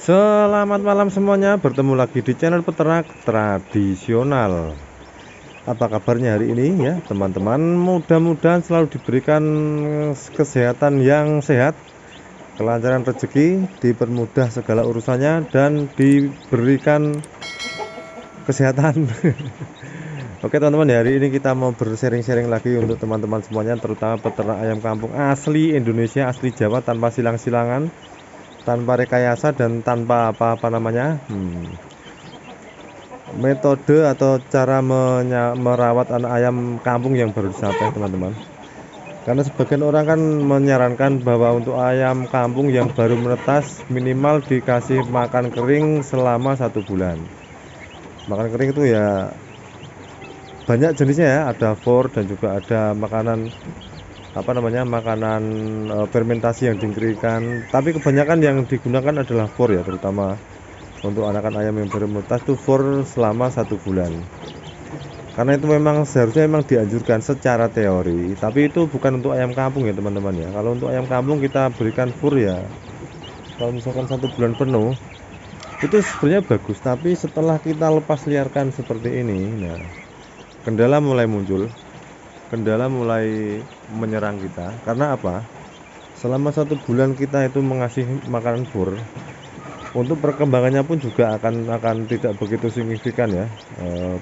Selamat malam semuanya, bertemu lagi di channel peternak tradisional. Apa kabarnya hari ini ya teman-teman? Mudah-mudahan selalu diberikan kesehatan yang sehat, kelancaran rezeki, dipermudah segala urusannya, dan diberikan kesehatan. Oke teman-teman, hari ini kita mau bersharing-sharing lagi untuk teman-teman semuanya, terutama peternak ayam kampung asli Indonesia, asli Jawa, tanpa silang-silangan, tanpa rekayasa, dan tanpa apa-apa namanya metode atau cara merawat anak ayam kampung yang baru dicapai teman-teman. Karena sebagian orang kan menyarankan bahwa untuk ayam kampung yang baru menetas minimal dikasih makan kering selama 1 bulan. Makan kering itu ya banyak jenisnya ya, ada for dan juga ada makanan apa namanya, makanan fermentasi yang dikeringkan. Tapi kebanyakan yang digunakan adalah for ya, terutama untuk anakan ayam yang baru menetas itu for selama 1 bulan. Karena itu memang seharusnya memang dianjurkan secara teori, tapi itu bukan untuk ayam kampung ya teman-teman ya. Kalau untuk ayam kampung kita berikan for ya, kalau misalkan 1 bulan penuh itu sebenarnya bagus. Tapi setelah kita lepas liarkan seperti ini, nah kendala mulai muncul, kendala mulai menyerang kita. Karena apa? Selama 1 bulan kita itu mengasih makanan for, untuk perkembangannya pun juga akan tidak begitu signifikan ya.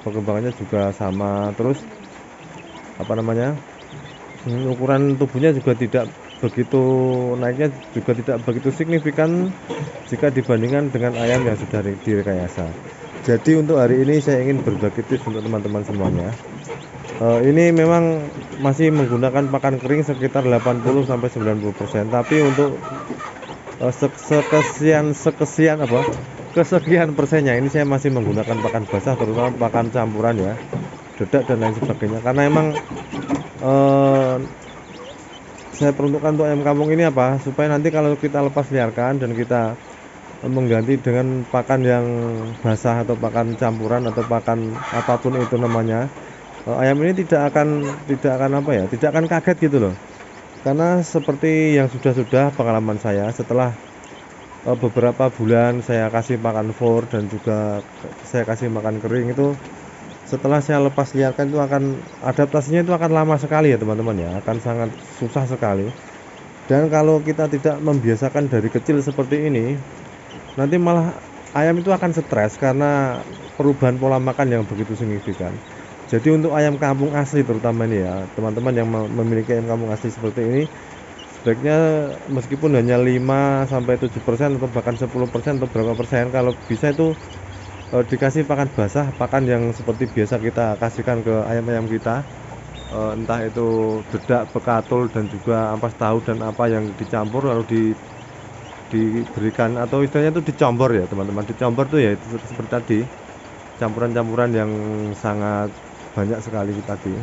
Perkembangannya juga sama terus, apa namanya, ukuran tubuhnya juga tidak begitu, naiknya juga tidak begitu signifikan jika dibandingkan dengan ayam yang sudah direkayasa. Jadi untuk hari ini saya ingin berbagi tips untuk teman-teman semuanya. Ini memang masih menggunakan pakan kering sekitar 80-90%, tapi untuk kesekian persennya ini saya masih menggunakan pakan basah, terutama pakan campuran ya, dedak dan lain sebagainya. Karena emang saya peruntukkan untuk ayam kampung ini apa, supaya nanti kalau kita lepas liarkan dan kita mengganti dengan pakan yang basah atau pakan campuran atau pakan apapun itu namanya, ayam ini tidak akan apa ya, tidak akan kaget gitu loh. Karena seperti yang sudah pengalaman saya, setelah beberapa bulan saya kasih makan for dan juga saya kasih makan kering itu, setelah saya lepas liarkan itu akan adaptasinya itu akan lama sekali ya teman-teman ya, akan sangat susah sekali. Dan kalau kita tidak membiasakan dari kecil seperti ini, nanti malah ayam itu akan stres karena perubahan pola makan yang begitu signifikan. Jadi untuk ayam kampung asli terutama ini ya teman-teman yang memiliki ayam kampung asli seperti ini, sebaiknya meskipun hanya 5-7% atau bahkan 10% atau berapa persen, kalau bisa itu dikasih pakan basah, pakan yang seperti biasa kita kasihkan ke ayam-ayam kita, entah itu dedak, bekatul, dan juga ampas tahu dan apa yang dicampur lalu diberikan, atau istilahnya itu dicombor ya teman-teman. Dicombor tuh ya itu seperti tadi, campuran-campuran yang sangat banyak sekali tadi.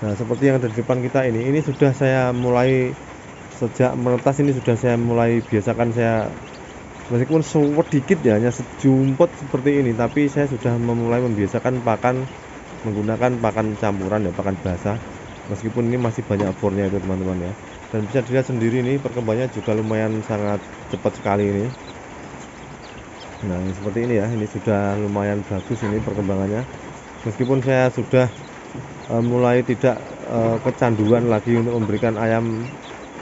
Nah seperti yang ada di depan kita ini sudah saya mulai, sejak menetas ini sudah saya mulai biasakan. Saya meskipun sedikit ya, hanya sejumput seperti ini, tapi saya sudah memulai membiasakan pakan menggunakan pakan campuran ya, pakan basah. Meskipun ini masih banyak fornya itu teman-teman ya, dan bisa dilihat sendiri ini perkembangannya juga lumayan sangat cepat sekali ini. Nah seperti ini ya, ini sudah lumayan bagus ini perkembangannya. Meskipun saya sudah mulai tidak kecanduan lagi untuk memberikan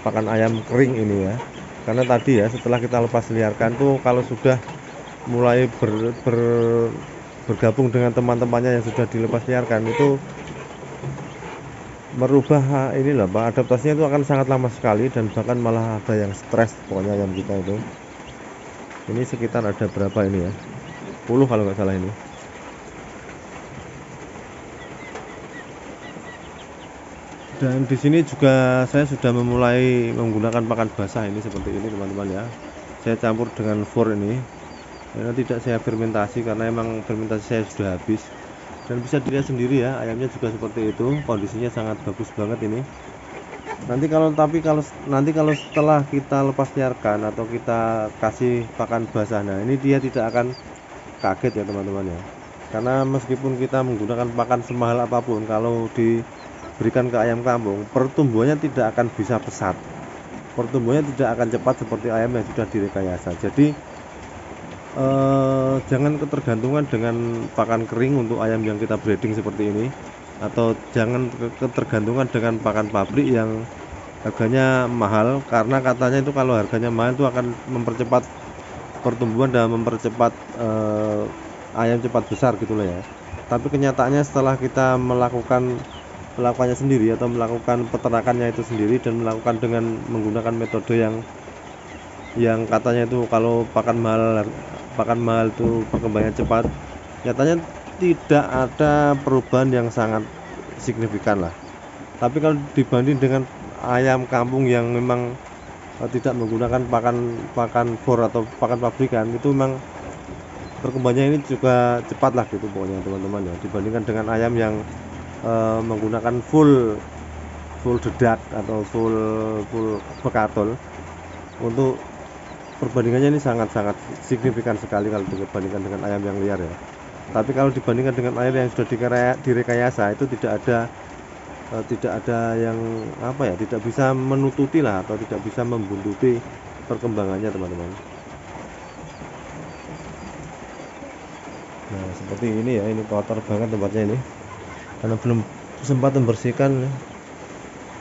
pakan ayam kering ini ya, karena tadi ya setelah kita lepas liarkan tuh, kalau sudah mulai bergabung dengan teman-temannya yang sudah dilepas liarkan, itu merubah inilah Pak, adaptasinya itu akan sangat lama sekali, dan bahkan malah ada yang stres pokoknya ayam kita itu. Ini sekitar ada berapa ini ya, 10 kalau nggak salah ini. Dan di sini juga saya sudah memulai menggunakan pakan basah ini seperti ini teman-teman ya. Saya campur dengan for ini. Karena tidak saya fermentasi karena emang fermentasi saya sudah habis. Dan bisa dilihat sendiri ya, ayamnya juga seperti itu, kondisinya sangat bagus banget ini. Nanti kalau setelah kita lepas liarkan atau kita kasih pakan basah, nah ini dia tidak akan kaget ya teman-teman ya. Karena meskipun kita menggunakan pakan semahal apapun, kalau diberikan ke ayam kampung, pertumbuhannya tidak akan bisa pesat. pertumbuhannya tidak akan cepat seperti ayam yang sudah direkayasa. Jadi jangan ketergantungan dengan pakan kering untuk ayam yang kita breeding seperti ini, atau jangan ketergantungan dengan pakan pabrik yang harganya mahal, karena katanya itu kalau harganya mahal itu akan mempercepat pertumbuhan dan mempercepat ayam cepat besar gitu loh ya. Tapi kenyataannya setelah kita melakukannya sendiri atau melakukan peternakannya itu sendiri dan melakukan dengan menggunakan metode yang katanya itu kalau pakan mahal itu perkembangannya cepat, nyatanya tidak ada perubahan yang sangat signifikan lah. Tapi kalau dibanding dengan ayam kampung yang memang tidak menggunakan pakan for atau pakan pabrikan, itu memang perkembangannya ini juga cepat lah gitu pokoknya teman-teman ya, dibandingkan dengan ayam yang menggunakan full dedak atau full bekatul. Untuk perbandingannya ini sangat-sangat signifikan sekali kalau dibandingkan dengan ayam yang liar ya. Tapi kalau dibandingkan dengan ayam yang sudah direkayasa, itu tidak ada yang apa ya, tidak bisa menututi lah atau tidak bisa membuntuti perkembangannya teman-teman. Nah seperti ini ya, ini kotor banget tempatnya ini karena belum sempat membersihkan.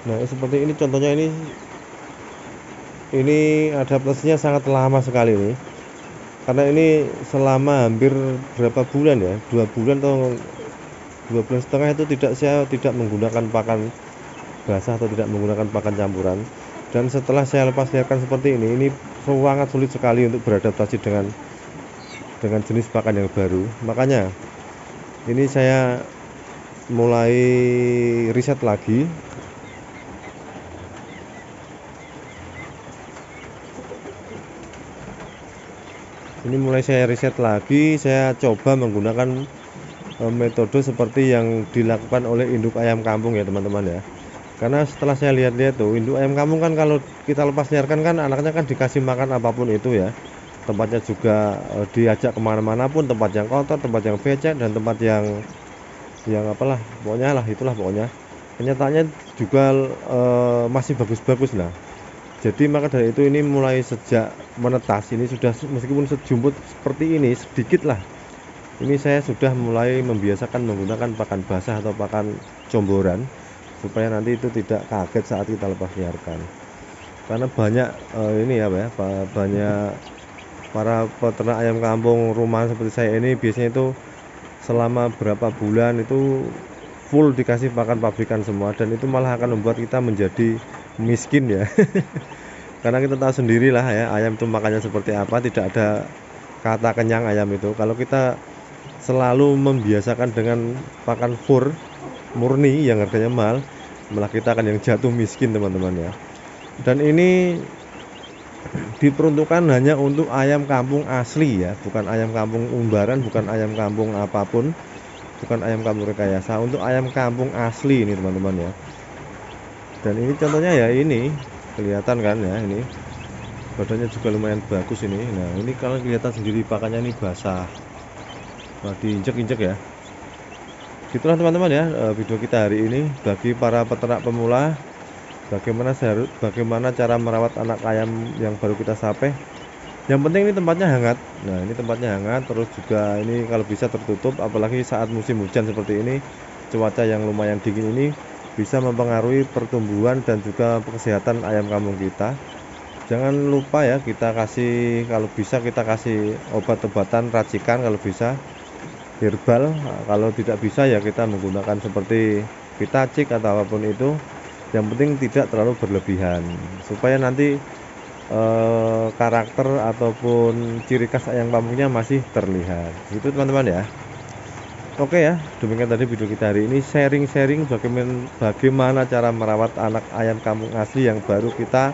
Nah seperti ini contohnya, ini adaptasinya sangat lama sekali ini, karena ini selama hampir berapa bulan ya, 2 bulan atau 2 bulan setengah itu saya tidak menggunakan pakan basah atau tidak menggunakan pakan campuran. Dan setelah saya lepas liarkan seperti ini sangat sulit sekali untuk beradaptasi dengan jenis pakan yang baru. Makanya ini saya mulai riset lagi. Saya coba menggunakan metode seperti yang dilakukan oleh induk ayam kampung ya teman-teman ya. Karena setelah saya lihat-lihat tuh, induk ayam kampung kan kalau kita lepas liarkan kan anaknya kan dikasih makan apapun itu ya. Tempatnya juga diajak kemana-mana pun, tempat yang kotor, tempat yang becek, dan tempat yang apalah pokoknya lah, itulah pokoknya. Kenyataannya juga masih bagus-bagus lah. Jadi maka dari itu ini mulai sejak menetas ini sudah, meskipun sejumput seperti ini sedikit lah, ini saya sudah mulai membiasakan menggunakan pakan basah atau pakan comboran, supaya nanti itu tidak kaget saat kita lepas liarkan. Karena banyak banyak para peternak ayam kampung rumahan seperti saya ini biasanya itu selama berapa bulan itu full dikasih pakan pabrikan semua, dan itu malah akan membuat kita menjadi miskin ya. Karena kita tahu sendirilah ya, ayam itu makannya seperti apa, tidak ada kata kenyang ayam itu. Kalau kita selalu membiasakan dengan pakan fur murni yang harganya mahal, malah kita akan yang jatuh miskin teman-teman ya. Dan ini diperuntukkan hanya untuk ayam kampung asli ya, bukan ayam kampung umbaran, bukan ayam kampung apapun, bukan ayam kampung rekayasa. Untuk ayam kampung asli ini teman-teman ya. Dan ini contohnya ya, ini kelihatan kan ya, ini badannya juga lumayan bagus ini. Nah ini kalau kelihatan sendiri pakannya ini basah, nah diinjek-injek ya. Gitulah teman-teman ya video kita hari ini bagi para peternak pemula, bagaimana cara merawat anak ayam yang baru kita sape. Yang penting ini tempatnya hangat. Nah ini tempatnya hangat, terus juga ini kalau bisa tertutup, apalagi saat musim hujan seperti ini, cuaca yang lumayan dingin ini bisa mempengaruhi pertumbuhan dan juga kesehatan ayam kampung kita. Jangan lupa ya, kalau bisa kita kasih obat-obatan racikan, kalau bisa herbal. Kalau tidak bisa ya kita menggunakan seperti vitacik atau apapun itu. Yang penting tidak terlalu berlebihan, supaya nanti karakter ataupun ciri khas ayam kampungnya masih terlihat. Itu teman-teman ya. Oke ya, demikian tadi video kita hari ini, sharing-sharing bagaimana cara merawat anak ayam kampung asli yang baru kita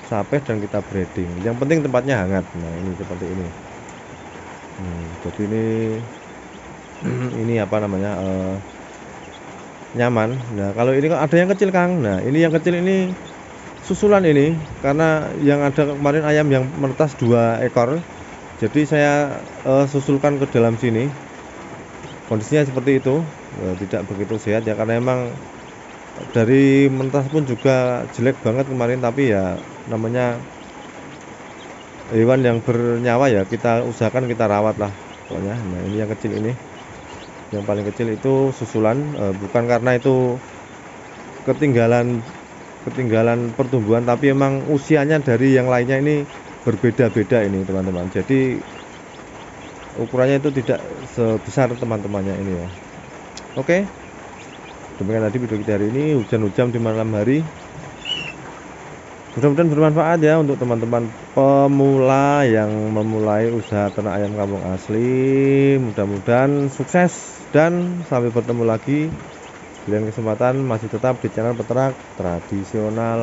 sape dan kita breeding. Yang penting tempatnya hangat. Nah ini seperti ini. Jadi ini apa namanya, nyaman. Nah kalau ini ada yang kecil Kang, nah ini yang kecil ini susulan ini, karena yang ada kemarin ayam yang menetas 2 ekor, jadi saya susulkan ke dalam sini. Kondisinya seperti itu, tidak begitu sehat ya, karena memang dari mentas pun juga jelek banget kemarin, tapi ya namanya hewan yang bernyawa ya kita usahakan kita rawat lah pokoknya. Nah ini yang kecil ini, yang paling kecil itu susulan, bukan karena itu ketinggalan ketinggalan pertumbuhan, tapi emang usianya dari yang lainnya ini berbeda-beda ini teman-teman, jadi ukurannya itu tidak sebesar teman-temannya ini ya. Oke, demikian tadi video kita hari ini, hujan-hujan di malam hari. Mudah-mudahan bermanfaat ya untuk teman-teman pemula yang memulai usaha ternak ayam kampung asli. Mudah-mudahan sukses dan sampai bertemu lagi di lain kesempatan, masih tetap di channel peternak tradisional.